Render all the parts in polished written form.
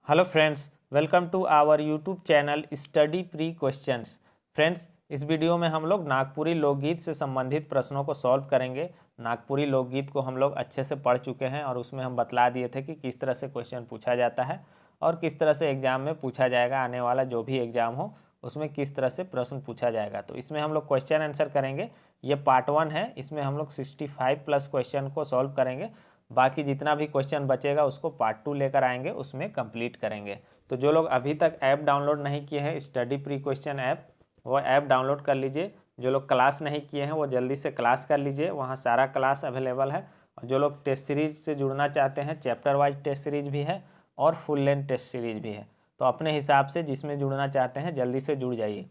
Hello friends, welcome to our YouTube channel study pre questions. Friends, इस video में हम लोग नागपुरी लोकगीत से संबंधित प्रश्नों को सॉल्व करेंगे। नागपुरी लोकगीत को हम लोग अच्छे से पढ़ चुके हैं और उसमें हम बतला दिए थे कि किस तरह से क्वेश्चन पूछा जाता है और किस तरह से एग्जाम में पूछा जाएगा। आने वाला जो भी एग्जाम हो उसमें किस तरह से प्रश्न पूछा जाएगा। तो इसमें हम लोग क्वेश्चन आंसर करेंगे। ये पार्ट 1 है, इसमें हम लोग 65 प्लस क्वेश्चन को सॉल्व करेंगे। बाकी जितना भी क्वेश्चन बचेगा उसको पार्ट 2 लेकर आएंगे, उसमें कंप्लीट करेंगे। तो जो लोग अभी तक ऐप डाउनलोड नहीं किए हैं, स्टडी प्री क्वेश्चन ऐप, वो ऐप डाउनलोड कर लीजिए। जो लोग क्लास नहीं किए हैं वो जल्दी से क्लास कर लीजिए, वहाँ सारा क्लास अवेलेबल है। और जो लोग टेस्ट सीरीज से जुड़ना चाहते हैं, चैप्टर वाइज टेस्ट सीरीज भी है और फुल लेंथ टेस्ट सीरीज भी है। तो अपने हिसाब से जिसमें जुड़ना चाहते हैं जल्दी से जुड़ जाइए।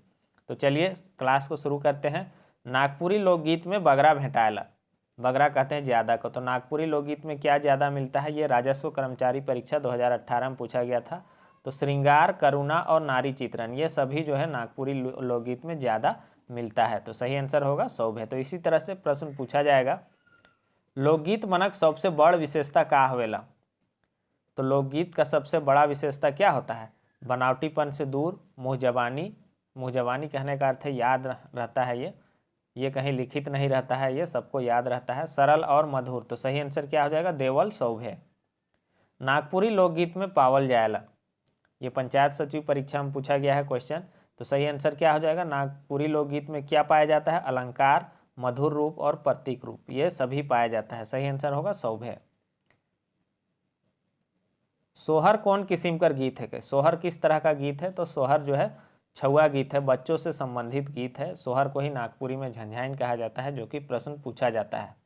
तो चलिए क्लास को शुरू करते हैं। नागपुरी लोकगीत में बगरा भेटायला, बगरा कहते हैं ज़्यादा को। तो नागपुरी लोकगीत में क्या ज़्यादा मिलता है, ये राजस्व कर्मचारी परीक्षा 2018 में पूछा गया था। तो श्रृंगार, करुणा और नारी चित्रण, ये सभी जो है नागपुरी लोकगीत में ज़्यादा मिलता है। तो सही आंसर होगा सौभे। तो इसी तरह से प्रश्न पूछा जाएगा, लोकगीत मनक सबसे बड़ विशेषता का होवेला। तो लोकगीत का सबसे बड़ा विशेषता क्या होता है? बनावटीपन से दूर, मुँह जबानी, मुँह जबानी कहने का अर्थ है याद रहता है, ये कहीं लिखित नहीं रहता है, ये सबको याद रहता है। सरल और मधुर, तो सही आंसर क्या हो जाएगा? देवल सौभे। नागपुरी लोकगीत में पावल जायला, ये पंचायत सचिव परीक्षा में पूछा गया है क्वेश्चन। तो सही आंसर क्या हो जाएगा? नागपुरी लोकगीत में क्या पाया जाता है? अलंकार, मधुर रूप और प्रतीक रूप, ये सभी पाया जाता है। सही आंसर होगा सौभे। सोहर कौन किस्म का गीत है? सोहर किस तरह का गीत है? तो सोहर जो है छुआ गीत है, बच्चों से संबंधित गीत है। सोहर को ही नागपुरी में झंझाइन कहा जाता है, जो कि प्रश्न पूछा जाता है।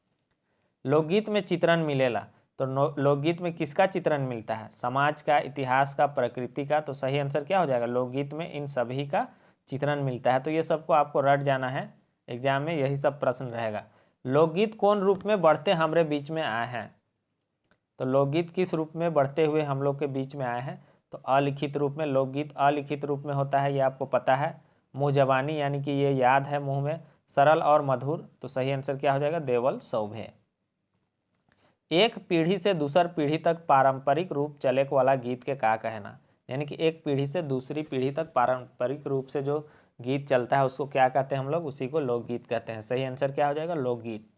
लोकगीत में चित्रण मिलेला, तो लोकगीत में किसका चित्रण मिलता है? समाज का, इतिहास का, प्रकृति का। तो सही आंसर क्या हो जाएगा? लोकगीत में इन सभी का चित्रण मिलता है। तो ये सबको आपको रट जाना है, एग्जाम में यही सब प्रश्न रहेगा। लोकगीत कौन रूप में बढ़ते हमारे बीच में आए हैं? तो लोकगीत किस रूप में बढ़ते हुए हम लोग के बीच में आए हैं? तो अलिखित रूप में। लोकगीत अलिखित रूप में होता है, ये आपको पता है। मुँह जबानी यानी कि ये याद है मुँह में। सरल और मधुर, तो सही आंसर क्या हो जाएगा? देवल सौभे। एक पीढ़ी से दूसर पीढ़ी तक पारंपरिक रूप चले वाला गीत के का कहना, यानी कि एक पीढ़ी से दूसरी पीढ़ी तक पारंपरिक रूप से जो गीत चलता है उसको क्या कहते हैं हम लोग? उसी को लोकगीत कहते हैं। सही आंसर क्या हो जाएगा? लोकगीत।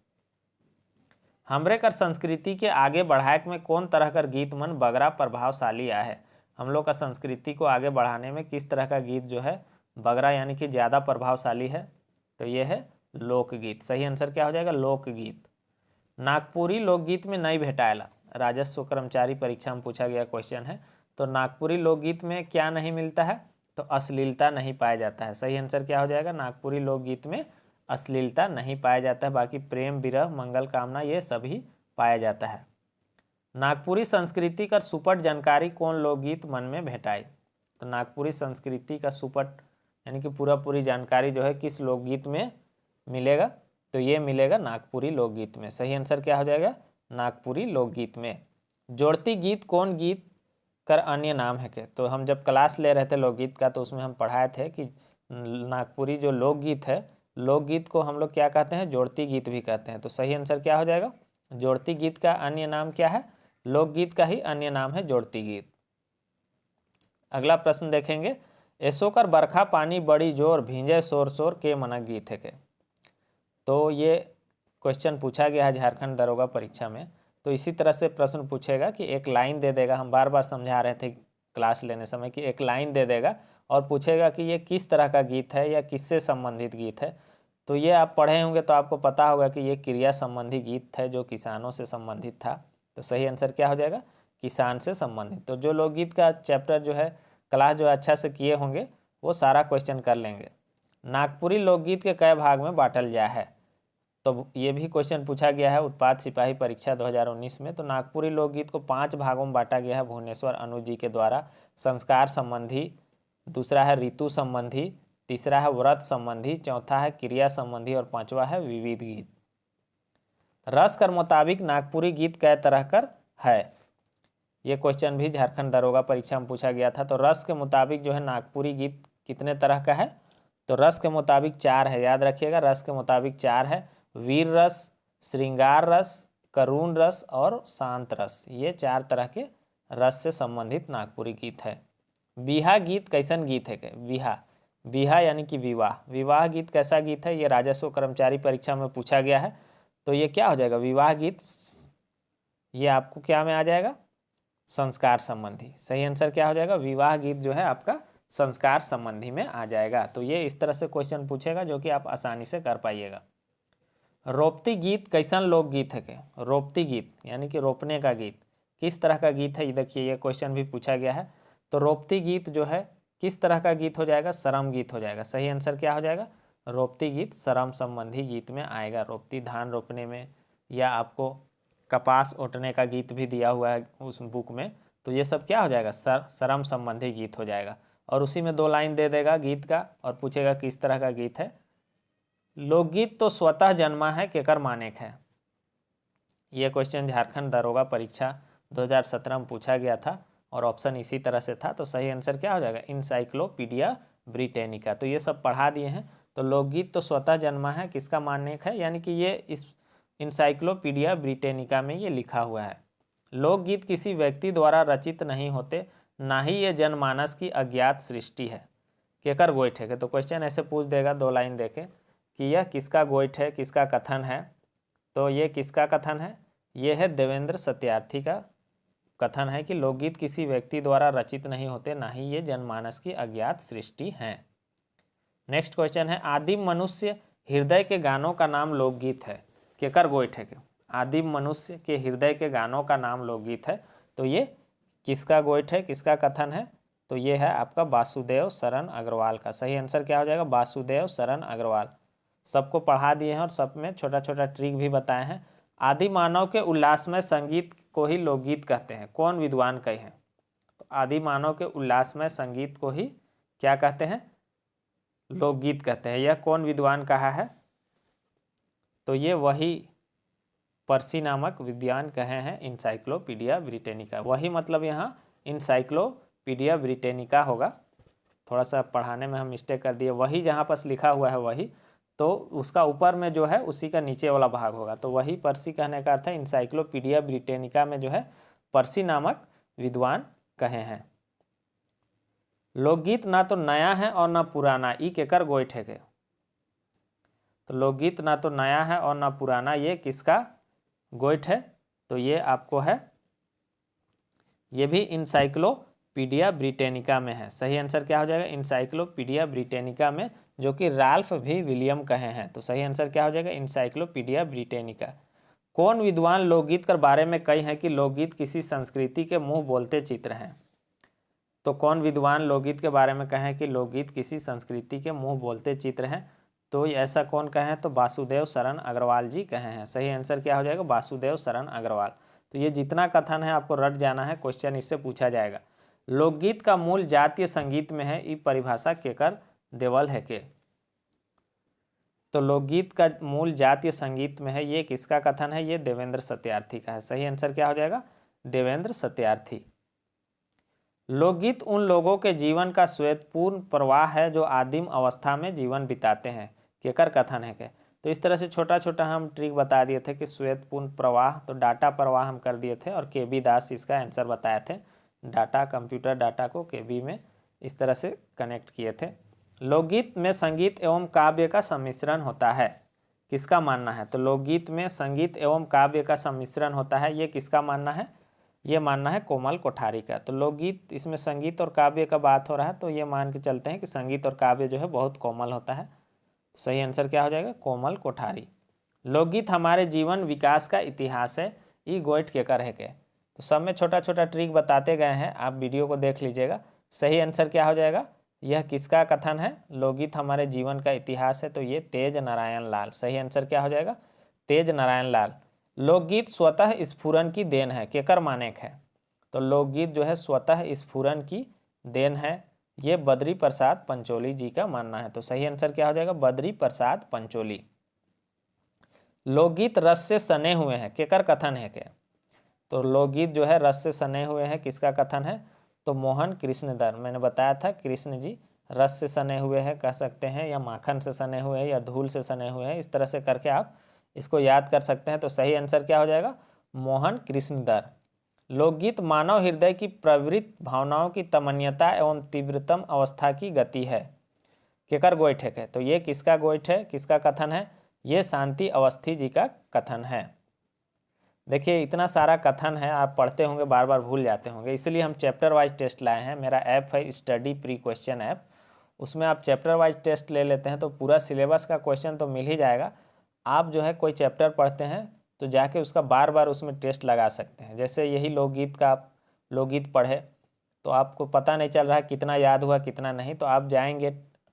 हमरे कर संस्कृति के आगे बढ़ाए में कौन तरह कर गीत मन बगरा प्रभावशाली आया है? हम लोग का संस्कृति को आगे बढ़ाने में किस तरह का गीत जो है बगरा यानी कि ज़्यादा प्रभावशाली है? तो ये है लोकगीत। सही आंसर क्या हो जाएगा? लोकगीत। नागपुरी लोकगीत में नहीं भेटायला, राजस्व कर्मचारी परीक्षा में पूछा गया क्वेश्चन है। तो नागपुरी लोकगीत में क्या नहीं मिलता है? तो अश्लीलता नहीं पाया जाता है। सही आंसर क्या हो जाएगा? नागपुरी लोकगीत में अश्लीलता नहीं पाया जाता है। बाकी प्रेम, विरह, मंगल कामना, ये सभी पाया जाता है। नागपुरी संस्कृति का सुपट जानकारी कौन लोकगीत मन में भेटाई? तो नागपुरी संस्कृति का सुपट यानी कि पूरी जानकारी जो है किस लोकगीत में मिलेगा? तो ये मिलेगा नागपुरी लोकगीत में। सही आंसर क्या हो जाएगा? नागपुरी लोकगीत में। जोड़ती गीत कौन गीत कर अन्य नाम है के? तो हम जब क्लास ले रहे थे लोकगीत का तो उसमें हम पढ़ाए थे कि नागपुरी जो लोकगीत है, लोकगीत को हम लोग क्या कहते हैं? जोड़ती गीत भी कहते हैं। तो सही आंसर क्या हो जाएगा? जोड़ती गीत का अन्य नाम क्या है? लोकगीत का ही अन्य नाम है जोड़ती गीत। अगला प्रश्न देखेंगे, एसोकर बरखा पानी बड़ी जोर भींजे शोर शोर के मना गीत है के? तो ये क्वेश्चन पूछा गया है झारखंड दरोगा परीक्षा में। तो इसी तरह से प्रश्न पूछेगा कि एक लाइन दे देगा, हम बार बार समझा रहे थे क्लास लेने समय कि एक लाइन दे देगा और पूछेगा कि ये किस तरह का गीत है या किससे संबंधित गीत है। तो ये आप पढ़े होंगे तो आपको पता होगा कि ये क्रिया संबंधी गीत है जो किसानों से संबंधित था। तो सही आंसर क्या हो जाएगा? किसान से संबंधित। तो जो लोकगीत का चैप्टर जो है क्लास जो अच्छा से किए होंगे वो सारा क्वेश्चन कर लेंगे। नागपुरी लोकगीत के कई भाग में बांटल गया है? तो ये भी क्वेश्चन पूछा गया है उत्पाद सिपाही परीक्षा 2019 में। तो नागपुरी लोकगीत को 5 भागों में बांटा गया है भुवनेश्वर अनुज जी के द्वारा। संस्कार संबंधी, दूसरा है ऋतु संबंधी, तीसरा है व्रत संबंधी, चौथा है क्रिया संबंधी और पांचवा है विविध गीत। रस कर मुताबिक नागपुरी गीत कै तरह कर है? ये क्वेश्चन भी झारखंड दरोगा परीक्षा में पूछा गया था। तो रस के मुताबिक जो है नागपुरी गीत कितने तरह का है? तो रस के मुताबिक 4 है, याद रखिएगा। रस के मुताबिक 4 है, वीर रस, श्रृंगार रस, करुण रस और शांत रस, ये 4 तरह के रस से संबंधित नागपुरी गीत है। बिहा गीत कैसन गीत है के? बिहा, बिहा यानी कि विवाह, विवाह गीत कैसा गीत है? ये राजस्व कर्मचारी परीक्षा में पूछा गया है। तो ये क्या हो जाएगा? विवाह गीत, ये आपको क्या में आ जाएगा? संस्कार संबंधी। सही आंसर क्या हो जाएगा? विवाह गीत जो है आपका संस्कार संबंधी में आ जाएगा। तो ये इस तरह से क्वेश्चन पूछेगा जो कि आप आसानी से कर पाइएगा। रोपती गीत कैसन लोकगीत है के? रोपती गीत यानी कि रोपने का गीत किस तरह का गीत है? ये देखिए, ये क्वेश्चन भी पूछा गया है। तो रोपती गीत जो है किस तरह का गीत हो जाएगा? सरम गीत हो जाएगा। सही आंसर क्या हो जाएगा? रोपती गीत सरम संबंधी गीत में आएगा। रोपती धान रोपने में, या आपको कपास ओटने का गीत भी दिया हुआ है उस बुक में, तो ये सब क्या हो जाएगा? सरम संबंधी गीत हो जाएगा। और उसी में 2 लाइन दे देगा गीत का और पूछेगा किस तरह का गीत है। लोकगीत तो स्वतः जन्मा है केकर मानेक है? ये क्वेश्चन झारखंड दरोगा परीक्षा 2017 में पूछा गया था और ऑप्शन इसी तरह से था। तो सही आंसर क्या हो जाएगा? Encyclopedia Britannica. तो ये सब पढ़ा दिए हैं। तो लोकगीत तो स्वतः जन्मा है किसका मानेक है, यानी कि ये इस इंसाइक्लोपीडिया ब्रिटेनिका में ये लिखा हुआ है। लोकगीत किसी व्यक्ति द्वारा रचित नहीं होते, ना ही ये जनमानस की अज्ञात सृष्टि है। केकर गोइठ है? तो क्वेश्चन ऐसे पूछ देगा 2 लाइन देके कि यह किसका गोइठ है, किसका कथन है? तो ये किसका कथन है? ये है देवेंद्र सत्यार्थी का कथन है कि लोकगीत किसी व्यक्ति द्वारा रचित नहीं होते, ना ही ये जनमानस की अज्ञात सृष्टि हैं। नेक्स्ट क्वेश्चन है, आदिम मनुष्य हृदय के गानों का नाम लोकगीत है। केकर गोइठ है? आदिम मनुष्य के हृदय के गानों का नाम लोकगीत है। तो ये किसका गोइठ है, किसका कथन है? तो ये है आपका वासुदेव शरण अग्रवाल का। सही आंसर क्या हो जाएगा? वासुदेव शरण अग्रवाल। सबको पढ़ा दिए हैं और सब में छोटा छोटा ट्रिक भी बताए हैं। आदि मानव के उल्लासमय संगीत को ही लोकगीत कहते हैं, कौन विद्वान कहे हैं? तो आदि मानव के उल्लासमय संगीत को ही क्या कहते हैं? लोकगीत कहते हैं। यह कौन विद्वान कहा है? तो ये वही पर्सी नामक विद्वान कहे हैं इंसाइक्लोपीडिया ब्रिटेनिका। वही मतलब यहाँ इंसाइक्लोपीडिया ब्रिटेनिका होगा। थोड़ा सा पढ़ाने में हम मिस्टेक कर दिए। वही जहाँ पर लिखा हुआ है वही, तो उसका ऊपर में जो है उसी का नीचे वाला भाग होगा। तो वही पर्सी कहने का अर्थ है। इंसाइक्लोपीडिया ब्रिटेनिका में जो है पर्सी नामक विद्वान कहे हैं। लोकगीत ना तो नया है और ना पुराना, ई केकर गोइठ है के? तो लोकगीत ना तो नया है और ना पुराना, ये किसका गोइठ है? तो ये आपको है, ये भी इंसाइक्लोपीडिया ब्रिटेनिका में है। सही आंसर क्या हो जाएगा? इंसाइक्लोपीडिया ब्रिटेनिका में, जो कि राल्फ भी विलियम कहे हैं। तो सही आंसर क्या हो जाएगा? Encyclopedia Britannica. कौन विद्वान लोकगीत के बारे में कही है कि लोकगीत किसी संस्कृति के मुंह बोलते चित्र हैं? तो कौन विद्वान लोकगीत के बारे में कहे कि लोकगीत किसी संस्कृति के मुंह बोलते चित्र हैं? तो ऐसा कौन कहे हैं? तो वासुदेव शरण अग्रवाल जी कहे हैं। सही आंसर क्या हो जाएगा? वासुदेव शरण अग्रवाल। तो ये जितना कथन है आपको रट जाना है, क्वेश्चन इससे पूछा जाएगा। लोकगीत का मूल जातीय संगीत में है, ये परिभाषा केकर देवल है के? तो लोकगीत का मूल जातीय संगीत में है, ये किसका कथन है? ये देवेंद्र सत्यार्थी का है। सही आंसर क्या हो जाएगा? देवेंद्र सत्यार्थी। लोकगीत उन लोगों के जीवन का श्वेतपूर्ण प्रवाह है जो आदिम अवस्था में जीवन बिताते हैं, केकर कथन है के? तो इस तरह से छोटा छोटा हम ट्रिक बता दिए थे कि श्वेतपूर्ण प्रवाह, तो डाटा प्रवाह हम कर दिए थे और केबी दास इसका आंसर बताए थे। डाटा, कंप्यूटर डाटा को केबी में इस तरह से कनेक्ट किए थे। लोकगीत में संगीत एवं काव्य का सम्मिश्रण होता है, किसका मानना है? तो लोकगीत में संगीत एवं काव्य का सम्मिश्रण होता है, ये किसका मानना है? ये मानना है कोमल कोठारी का। तो लोकगीत, इसमें संगीत और काव्य का बात हो रहा है, तो ये मान के चलते हैं कि संगीत और काव्य जो है बहुत कोमल होता है। सही आंसर क्या हो जाएगा? कोमल कोठारी। लोकगीत हमारे जीवन विकास का इतिहास है, ई गोइठ केकर है के? तो सब में छोटा छोटा ट्रिक बताते गए हैं, आप वीडियो को देख लीजिएगा। सही आंसर क्या हो जाएगा? यह किसका कथन है? लोकगीत हमारे जीवन का इतिहास है, तो ये तेज नारायण लाल। सही आंसर क्या हो जाएगा? तेज नारायण लाल। लोकगीत स्वतः स्फुरन की देन है, केकर मानेक है? तो लोकगीत जो है स्वतः स्फुरन की देन है, ये बद्री प्रसाद पंचोली जी का मानना है। तो सही आंसर क्या हो जाएगा? बद्री प्रसाद पंचोली। लोकगीत रस से सने हुए हैं, केकर कथन है के? तो लोकगीत जो है रस से सने हुए हैं, किसका कथन है? तो मोहन कृष्णधर। मैंने बताया था कृष्ण जी रस से सने हुए हैं कह सकते हैं, या माखन से सने हुए हैं, या धूल से सने हुए हैं। इस तरह से करके आप इसको याद कर सकते हैं। तो सही आंसर क्या हो जाएगा? मोहन कृष्णधर। लोकगीत मानव हृदय की प्रवृत्त भावनाओं की तमन्यता एवं तीव्रतम अवस्था की गति है। केकर गोइठे है, तो ये किसका गोइठ है, किसका कथन है, ये शांति अवस्थी जी का कथन है। देखिए इतना सारा कथन है, आप पढ़ते होंगे बार बार भूल जाते होंगे, इसलिए हम चैप्टर वाइज टेस्ट लाए हैं। मेरा ऐप है स्टडी प्री क्वेश्चन ऐप, उसमें आप चैप्टर वाइज टेस्ट ले लेते हैं तो पूरा सिलेबस का क्वेश्चन तो मिल ही जाएगा। आप जो है कोई चैप्टर पढ़ते हैं तो जाके उसका बार बार उसमें टेस्ट लगा सकते हैं। जैसे यही लोकगीत का आप लोकगीत पढ़े तो आपको पता नहीं चल रहा है कितना याद हुआ कितना नहीं, तो आप जाएंगे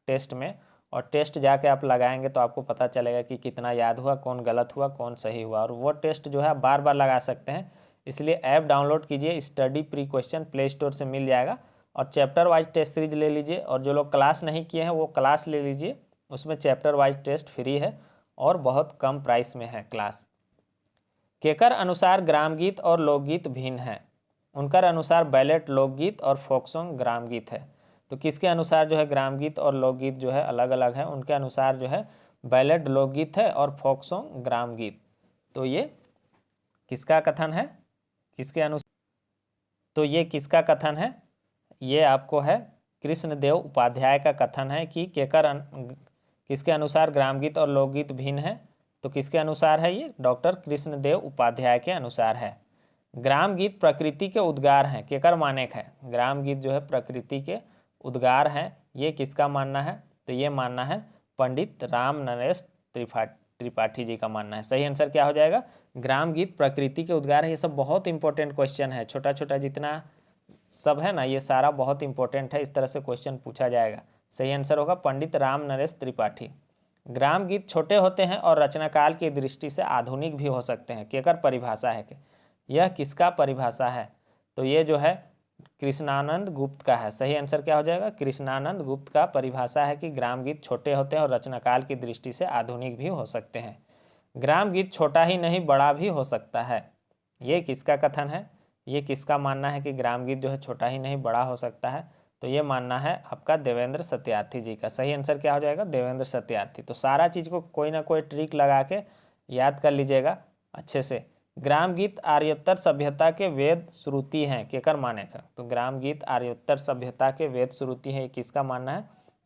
टेस्ट में और टेस्ट जाके आप लगाएंगे तो आपको पता चलेगा कि कितना याद हुआ, कौन गलत हुआ, कौन सही हुआ, और वो टेस्ट जो है आप बार बार लगा सकते हैं। इसलिए ऐप डाउनलोड कीजिए, study pre question play store से मिल जाएगा, और चैप्टर वाइज टेस्ट सीरीज ले लीजिए। और जो लोग क्लास नहीं किए हैं वो क्लास ले लीजिए, उसमें चैप्टर वाइज टेस्ट फ्री है और बहुत कम प्राइस में है क्लास। केकर अनुसार ग्रामगीत और लोकगीत भिन्न हैं? उनकर अनुसार बैलेट लोकगीत और फोक सॉन्ग ग्रामगीत है। तो किसके अनुसार जो है ग्रामगीत और लोकगीत जो है अलग अलग है? उनके अनुसार जो है बैलेट लोकगीत है और फोक सॉन्ग ग्रामगीत। तो ये किसका कथन है, किसके अनुसार? तो ये किसका कथन है? ये आपको है कृष्णदेव उपाध्याय का कथन है कि किसके अनुसार ग्रामगीत और लोकगीत भिन्न है। तो किसके अनुसार है? ये डॉक्टर कृष्णदेव उपाध्याय के अनुसार है। ग्रामगीत प्रकृति के उद्गार हैं, केकर मानेक है? ग्रामगीत जो है प्रकृति के उद्गार हैं, ये किसका मानना है? तो ये मानना है पंडित राम नरेश त्रिपाठी जी का मानना है। सही आंसर क्या हो जाएगा? ग्रामगीत प्रकृति के उद्गार है। ये सब बहुत इंपॉर्टेंट क्वेश्चन है, छोटा छोटा जितना सब है ना ये सारा बहुत इंपॉर्टेंट है, इस तरह से क्वेश्चन पूछा जाएगा। सही आंसर होगा पंडित राम नरेश त्रिपाठी। ग्रामगीत छोटे होते हैं और रचनाकाल की दृष्टि से आधुनिक भी हो सकते हैं, केकर परिभाषा है? यह किसका परिभाषा है? तो ये जो है कृष्णानंद गुप्त का है। सही आंसर क्या हो जाएगा? कृष्णानंद गुप्त का परिभाषा है कि ग्रामगीत छोटे होते हैं और रचनाकाल की दृष्टि से आधुनिक भी हो सकते हैं। ग्रामगीत छोटा ही नहीं बड़ा भी हो सकता है, ये किसका कथन है? ये किसका मानना है कि ग्रामगीत जो है छोटा ही नहीं बड़ा हो सकता है? तो ये मानना है आपका देवेंद्र सत्यार्थी जी का। सही आंसर क्या हो जाएगा? देवेंद्र सत्यार्थी। तो सारा चीज़ को कोई ना कोई ट्रिक लगा के याद कर लीजिएगा अच्छे से। ग्रामगीत आर्योत्तर सभ्यता के वेद श्रुति हैं, केकर मानेक है? तो ग्रामगीत आर्योत्तर सभ्यता के वेद श्रुति है, ये किसका मानना है?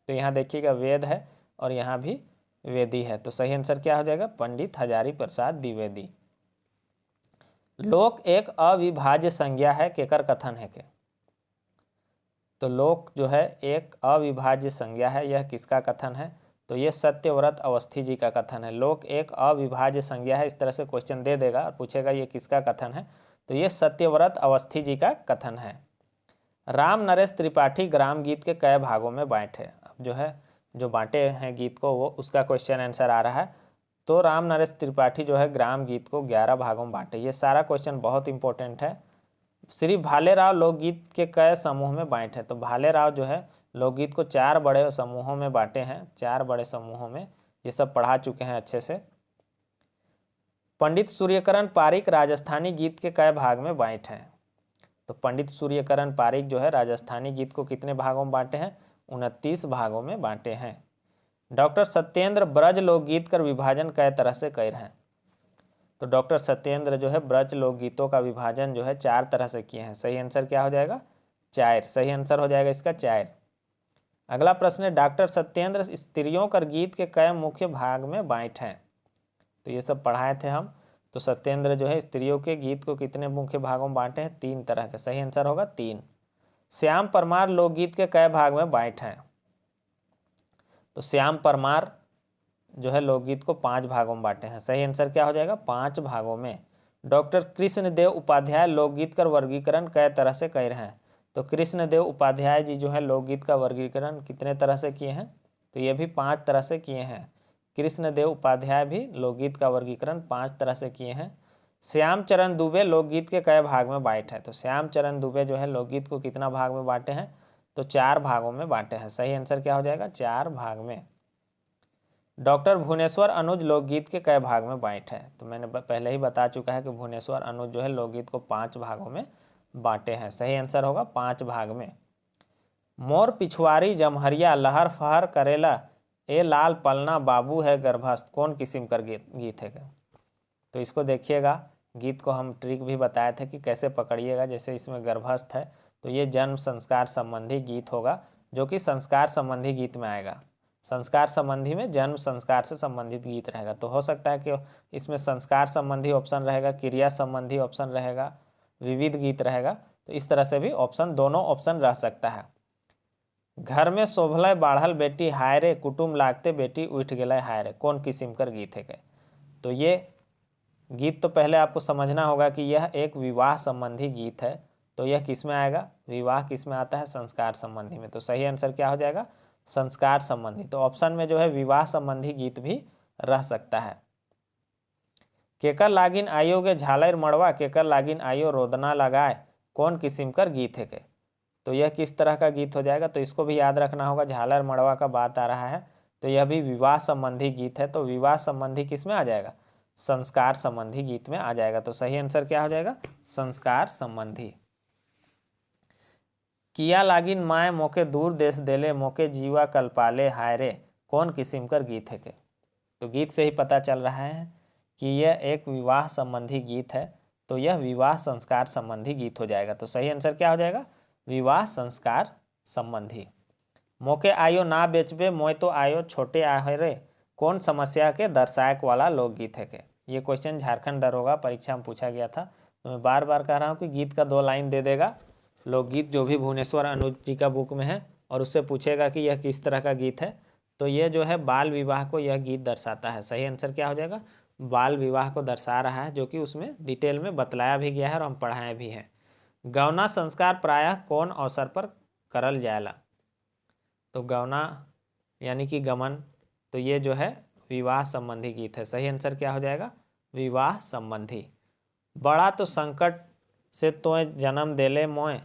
तो यहाँ देखिएगा वेद है और यहाँ भी वेदी है। तो सही आंसर क्या हो जाएगा? पंडित हजारी प्रसाद द्विवेदी। लोक एक अविभाज्य संज्ञा है, केकर कथन है के? तो लोक जो है एक अविभाज्य संज्ञा है, यह किसका कथन है? तो ये सत्यव्रत अवस्थी जी का कथन है। लोक एक अविभाज्य संज्ञा है, इस तरह से क्वेश्चन दे देगा और पूछेगा ये किसका कथन है? तो ये सत्यव्रत अवस्थी जी का कथन है। राम नरेश त्रिपाठी ग्रामगीत के कई भागों में बांटे? अब जो है जो बांटे हैं गीत को वो उसका क्वेश्चन आंसर आ रहा है। तो राम नरेश त्रिपाठी जो है ग्रामगीत को 11 भागों में बांटे। ये सारा क्वेश्चन बहुत इंपॉर्टेंट है। श्री भालेराव लोकगीत के कई समूह में बांटे? तो भालेराव जो है लोकगीत को 4 बड़े समूहों में बांटे हैं, 4 बड़े समूहों में, ये सब पढ़ा चुके हैं अच्छे से। पंडित सूर्यकरण पारिक राजस्थानी गीत के कई भाग में बांटे हैं? तो पंडित सूर्यकरण पारिक जो है राजस्थानी गीत को कितने भागों में बांटे हैं? 29 भागों में बांटे हैं। डॉक्टर सत्येंद्र ब्रज लोकगीत का विभाजन कई तरह से कर हैं? तो डॉक्टर सत्येंद्र जो है ब्रज लोकगीतों का विभाजन जो है 4 तरह से किए हैं। सही आंसर क्या हो जाएगा? 4। सही आंसर हो जाएगा इसका 4। अगला प्रश्न है डॉक्टर सत्येंद्र स्त्रियों कर गीत के कई मुख्य भाग में बांटे हैं? तो ये सब पढ़ाए थे हम। तो सत्येंद्र जो है स्त्रियों के गीत को कितने मुख्य भागों में बांटे हैं? 3 तरह के। सही आंसर होगा 3। श्याम परमार लोकगीत के कई भाग में बांटे हैं? तो श्याम परमार जो है लोकगीत को 5 भागों में बांटे हैं। सही आंसर क्या हो जाएगा? 5 भागों में। डॉक्टर कृष्णदेव उपाध्याय लोकगीत का वर्गीकरण कई तरह से कर रहे हैं? तो कृष्णदेव उपाध्याय जी जो है लोकगीत का वर्गीकरण कितने तरह से किए हैं? तो ये भी 5 तरह से किए हैं। कृष्णदेव उपाध्याय भी लोकगीत का वर्गीकरण 5 तरह से किए हैं। श्यामचरण दुबे लोकगीत के कई भाग में बांटे हैं? तो श्यामचरण दुबे जो है लोकगीत को कितना भाग में बांटे हैं? तो 4 भागों में बांटे हैं। सही आंसर क्या हो जाएगा? 4 भाग में। डॉक्टर भुवनेश्वर अनुज लोकगीत के कई भाग में बांटे हैं? तो मैंने पहले ही बता चुका है कि भुवनेश्वर अनुज जो है लोकगीत को 5 भागों में बांटे हैं। सही आंसर होगा 5 भाग में। मोर पिछवारी जमहरिया लहर फहर करेला ए लाल पलना बाबू है गर्भस्थ, कौन किस्म कर गीत है? तो इसको देखिएगा, गीत को हम ट्रिक भी बताए थे कि कैसे पकड़िएगा। जैसे इसमें गर्भस्थ है तो ये जन्म संस्कार संबंधी गीत होगा, जो कि संस्कार संबंधी गीत में आएगा। संस्कार संबंधी में जन्म संस्कार से संबंधित गीत रहेगा। तो हो सकता है कि इसमें संस्कार संबंधी ऑप्शन रहेगा, क्रिया संबंधी ऑप्शन रहेगा, विविध गीत रहेगा। तो इस तरह से भी ऑप्शन, दोनों ऑप्शन रह सकता है। घर में शोभलय बाढ़ल बेटी हाय रे, कुटुम लागते बेटी उठ गेलय हाय रे, कौन किस्म कर गीत है। तो ये गीत तो पहले आपको समझना होगा कि यह एक विवाह संबंधी गीत है। तो यह किस में आएगा, विवाह किस में आता है, संस्कार संबंधी में। तो सही आंसर क्या हो जाएगा, संस्कार संबंधी। तो ऑप्शन में जो है विवाह संबंधी गीत भी रह सकता है। केकर लागिन आयो गे झालर मड़वा, केकर लागिन आयो रोदना लगाए, कौन किस्म कर गीत है के। तो यह किस तरह का गीत हो जाएगा, तो इसको भी याद रखना होगा। झालर मड़वा का बात आ रहा है तो यह भी विवाह संबंधी गीत है। तो विवाह संबंधी किस में आ जाएगा, संस्कार संबंधी गीत में आ जाएगा। तो सही आंसर क्या हो जाएगा, संस्कार संबंधी। किया लागिन माए मोके दूर देश देले, मोके जीवा कल्पाले हाय रे, कौन किस्म कर गीत है के। तो गीत से ही पता चल रहा है कि यह एक विवाह संबंधी गीत है। तो यह विवाह संस्कार संबंधी गीत हो जाएगा। तो सही आंसर क्या हो जाएगा, विवाह संस्कार संबंधी। मोके आयो ना बेचबे मोय तो आयो छोटे आए रे, कौन समस्या के दर्शायक वाला लोकगीत है के। ये क्वेश्चन झारखंड दरोगा परीक्षा में पूछा गया था। तो मैं बार बार कह रहा हूँ कि गीत का 2 लाइन दे देगा लोकगीत, जो भी भुवनेश्वर अनुज जी का बुक में है, और उससे पूछेगा कि यह किस तरह का गीत है। तो ये जो है बाल विवाह को यह गीत दर्शाता है। सही आंसर क्या हो जाएगा, बाल विवाह को दर्शा रहा है, जो कि उसमें डिटेल में बतलाया भी गया है और हम पढ़ाए भी हैं। गौना संस्कार प्रायः कौन अवसर पर करल जाएला। तो गौना यानी कि गमन, तो ये जो है विवाह संबंधी गीत है। सही आंसर क्या हो जाएगा, विवाह संबंधी। बड़ा तो संकट से तोय जन्म देले मोय,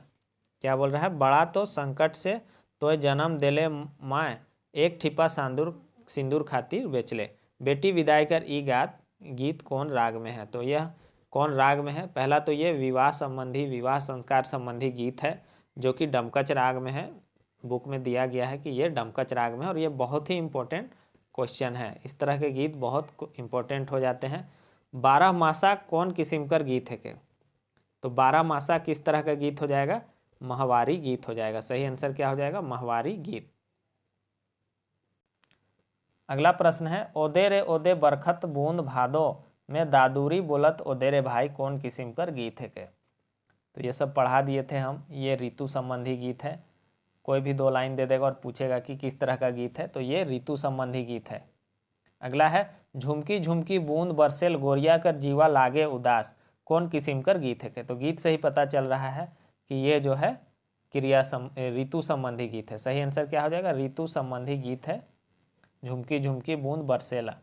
क्या बोल रहा है, बड़ा तो संकट से तोय जन्म देले माय, एक ठिपा सिंदूर खातिर बेचले, बेटी विदाई कर ई गात, गीत कौन राग में है। तो यह कौन राग में है, पहला तो ये विवाह संबंधी, विवाह संस्कार संबंधी गीत है, जो कि डमकच राग में है। बुक में दिया गया है कि ये डमकच राग में है, और ये बहुत ही इंपॉर्टेंट क्वेश्चन है। इस तरह के गीत बहुत इंपॉर्टेंट हो जाते हैं। 12 मासा कौन किस्म कर गीत है के। तो 12 मासा किस तरह का गीत हो जाएगा, महवारी गीत हो जाएगा। सही आंसर क्या हो जाएगा, महवारी गीत। अगला प्रश्न है, ओदे रे ओदे बरखत बूंद भादो में दादूरी बोलत ओदे रे भाई, कौन किस्म कर गीत है के। तो ये सब पढ़ा दिए थे हम। ये ऋतु संबंधी गीत है। कोई भी 2 लाइन दे देगा और पूछेगा कि किस तरह का गीत है, तो ये ऋतु संबंधी गीत है। अगला है, झुमकी झुमकी बूंद बरसेल गोरिया कर जीवा लागे उदास, कौन किस्म कर गीत है के। तो गीत से ही पता चल रहा है कि ये जो है ऋतु संबंधी गीत है। सही आंसर क्या हो जाएगा, ऋतु संबंधी गीत है। झुमकी झुमकी बूंद बरसेला।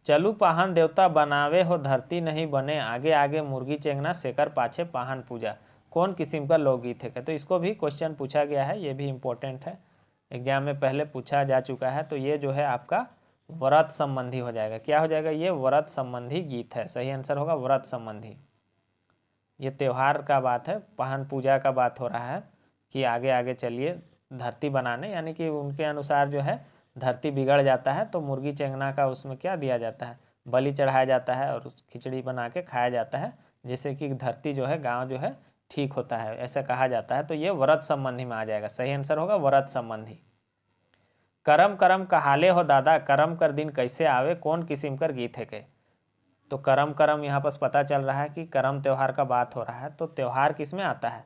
चलू पाहन देवता बनावे हो धरती नहीं बने, आगे आगे मुर्गी चेंगना शेकर पाछे पाहन पूजा, कौन किस्म का लोकगीत है। तो इसको भी क्वेश्चन पूछा गया है, ये भी इम्पोर्टेंट है, एग्जाम में पहले पूछा जा चुका है। तो ये जो है आपका व्रत संबंधी हो जाएगा। क्या हो जाएगा, ये व्रत संबंधी गीत है। सही आंसर होगा व्रत संबंधी। ये त्यौहार का बात है, पाहन पूजा का बात हो रहा है कि आगे आगे चलिए धरती बनाने, यानी कि उनके अनुसार जो है धरती बिगड़ जाता है तो मुर्गी चेंगना का उसमें क्या दिया जाता है, बलि चढ़ाया जाता है और खिचड़ी बना के खाया जाता है, जिससे कि धरती जो है, गांव जो है ठीक होता है, ऐसा कहा जाता है। तो ये व्रत संबंधी में आ जाएगा। सही आंसर होगा व्रत संबंधी। करम करम कहाले हो दादा, करम कर दिन कैसे आवे, कौन किस्म कर गीत है के। तो करम करम यहाँ पर पता चल रहा है कि करम त्यौहार का बात हो रहा है। तो त्यौहार किस में आता है,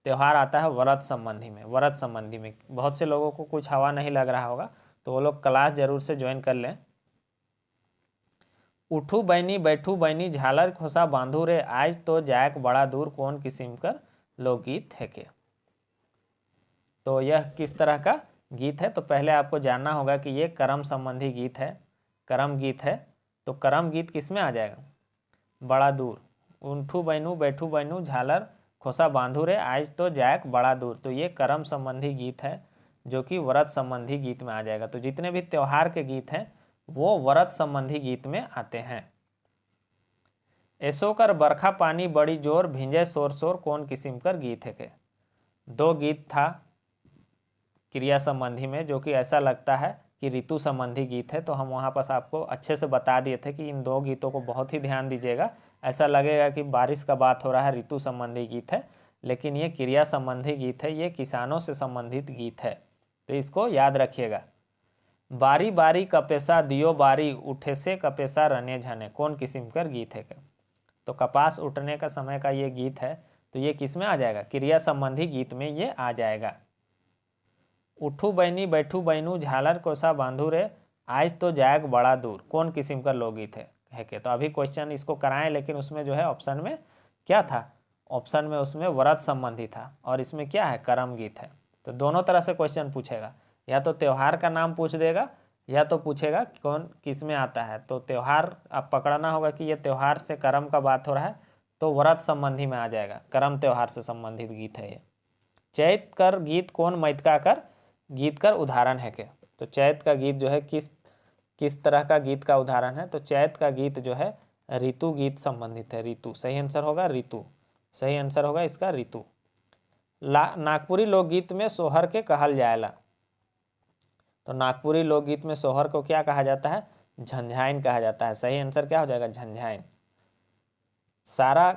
त्यौहार आता है व्रत संबंधी में। व्रत संबंधी में बहुत से लोगों को कुछ हवा नहीं लग रहा होगा, तो वो लोग क्लास जरूर से ज्वाइन कर लें। उठू बैनी बैठू बैनी झालर खोसा बांधू रे, आज तो जायक बड़ा दूर, कौन किस्म कर लोकगीत है के। तो यह किस तरह का गीत है, तो पहले आपको जानना होगा कि ये कर्म संबंधी गीत है, कर्म गीत है। तो कर्म गीत किस में आ जाएगा, बड़ा दूर। उठू बैनू बैठू बैनू झालर खोसा बांधू रे, आज तो जायक बड़ा दूर। तो ये कर्म संबंधी गीत है, जो कि व्रत संबंधी गीत में आ जाएगा। तो जितने भी त्योहार के गीत हैं वो व्रत संबंधी गीत में आते हैं। ऐसो कर बरखा पानी बड़ी जोर, भिंजे शोर शोर, कौन किस्म कर गीत है के। 2 गीत था क्रिया संबंधी में, जो कि ऐसा लगता है कि ऋतु संबंधी गीत है। तो हम वहाँ पर आपको अच्छे से बता दिए थे कि इन 2 गीतों को बहुत ही ध्यान दीजिएगा, ऐसा लगेगा कि बारिश का बात हो रहा है, ऋतु संबंधी गीत है, लेकिन ये क्रिया संबंधी गीत है, ये किसानों से संबंधित गीत है। तो इसको याद रखिएगा। बारी बारी कपेसा दियो बारी उठे से कपेसा रने झने, कौन किस्म का गीत है क्या? तो कपास उठने का समय का ये गीत है, तो ये किस में आ जाएगा? क्रिया संबंधी गीत में ये आ जाएगा। उठू बैनी बैठू बैनू झालर कोसा बांधू रे आज तो जाएग बड़ा दूर, कौन किस्म का लोकगीत है के? तो अभी क्वेश्चन इसको कराएं, लेकिन उसमें जो है ऑप्शन में क्या था? ऑप्शन में उसमें व्रत संबंधी था, और इसमें क्या है? कर्म गीत है। तो दोनों तरह से क्वेश्चन पूछेगा, या तो त्यौहार का नाम पूछ देगा, या तो पूछेगा कौन किस में आता है। तो त्यौहार आप पकड़ना होगा कि ये त्यौहार से कर्म का बात हो रहा है, तो व्रत संबंधी में आ जाएगा, कर्म त्यौहार से संबंधित गीत है ये। चैत कर गीत कौन मैतका कर गीत कर उदाहरण है के? तो चैत का गीत जो है किस तरह का गीत का उदाहरण है? तो चैत का गीत जो है ऋतु गीत संबंधित है, ऋतु। सही आंसर होगा ऋतु, सही आंसर होगा इसका ऋतु। नागपुरी लोकगीत में सोहर के कहल जाएला। तो नागपुरी लोकगीत में सोहर को क्या कहा जाता है? झंझाइन कहा जाता है। सही आंसर क्या हो जाएगा? झंझाइन। सारा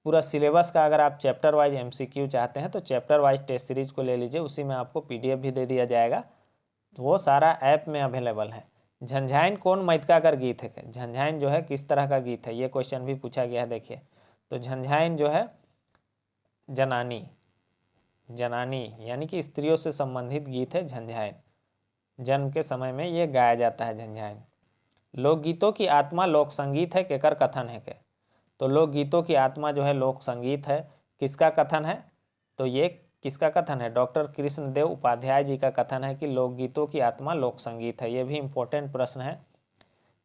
पूरा सिलेबस का अगर आप चैप्टर वाइज एमसीक्यू चाहते हैं तो चैप्टर वाइज टेस्ट सीरीज को ले लीजिए, उसी में आपको पीडीएफ भी दे दिया जाएगा, तो वो सारा ऐप में अवेलेबल है। झंझाइन कौन मैतका कर गीत है? झंझाइन जो है किस तरह का गीत है? ये क्वेश्चन भी पूछा गया है, देखिए। तो झंझाइन जो है जनानी यानी कि स्त्रियों से संबंधित गीत है झंझाइन। जन्म के समय में ये गाया जाता है झंझाइन। लोकगीतों की आत्मा लोक संगीत है केकर कथन है के? तो लोकगीतों की आत्मा जो है लोक संगीत है, किसका कथन है? तो ये किसका कथन है? डॉक्टर कृष्णदेव उपाध्याय जी का कथन है कि लोकगीतों की आत्मा लोक संगीत है। ये भी इम्पोर्टेंट प्रश्न है।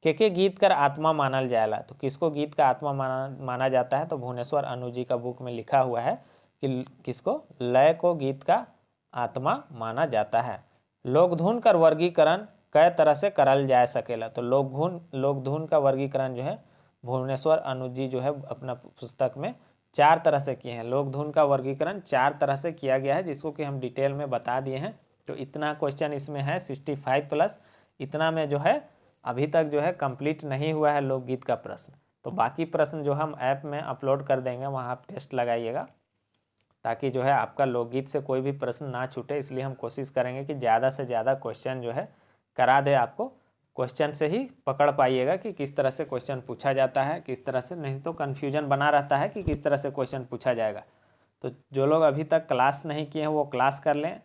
के गीत कर आत्मा मानल जाएला? तो किसको गीत का आत्मा माना जाता है? तो भुवनेश्वर अनु जी का बुक में लिखा हुआ है कि किसको? लय को गीत का आत्मा माना जाता है। लोकधुन का वर्गीकरण कई तरह से करल जा सकेला? तो लोकधुन का वर्गीकरण जो है भुवनेश्वर अनु जी जो है अपना पुस्तक में 4 तरह से किए हैं। लोकधुन का वर्गीकरण 4 तरह से किया गया है, जिसको कि हम डिटेल में बता दिए हैं। तो इतना क्वेश्चन इसमें है 65+, इतना में जो है अभी तक जो है कंप्लीट नहीं हुआ है लोकगीत का प्रश्न। तो बाकी प्रश्न जो हम ऐप में अपलोड कर देंगे, वहाँ आप टेस्ट लगाइएगा, ताकि जो है आपका लोकगीत से कोई भी प्रश्न ना छूटे। इसलिए हम कोशिश करेंगे कि ज़्यादा से ज़्यादा क्वेश्चन जो है करा दे आपको। क्वेश्चन से ही पकड़ पाइएगा कि किस तरह से क्वेश्चन पूछा जाता है, किस तरह से, नहीं तो कन्फ्यूजन बना रहता है कि किस तरह से क्वेश्चन पूछा जाएगा। तो जो लोग अभी तक क्लास नहीं किए हैं वो क्लास कर लें,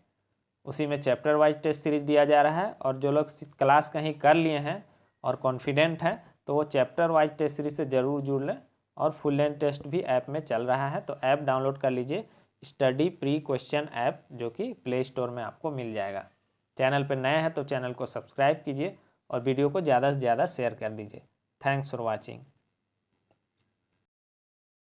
उसी में चैप्टर वाइज टेस्ट सीरीज दिया जा रहा है। और जो लोग क्लास कहीं कर लिए हैं और कॉन्फिडेंट हैं तो वो चैप्टर वाइज टेस्ट सीरीज से ज़रूर जुड़ लें। और फुल लेंथ टेस्ट भी ऐप में चल रहा है, तो ऐप डाउनलोड कर लीजिए, स्टडी प्री क्वेश्चन ऐप, जो कि प्ले स्टोर में आपको मिल जाएगा। चैनल पर नए हैं तो चैनल को सब्सक्राइब कीजिए और वीडियो को ज़्यादा से ज़्यादा शेयर कर दीजिए। Thanks for watching.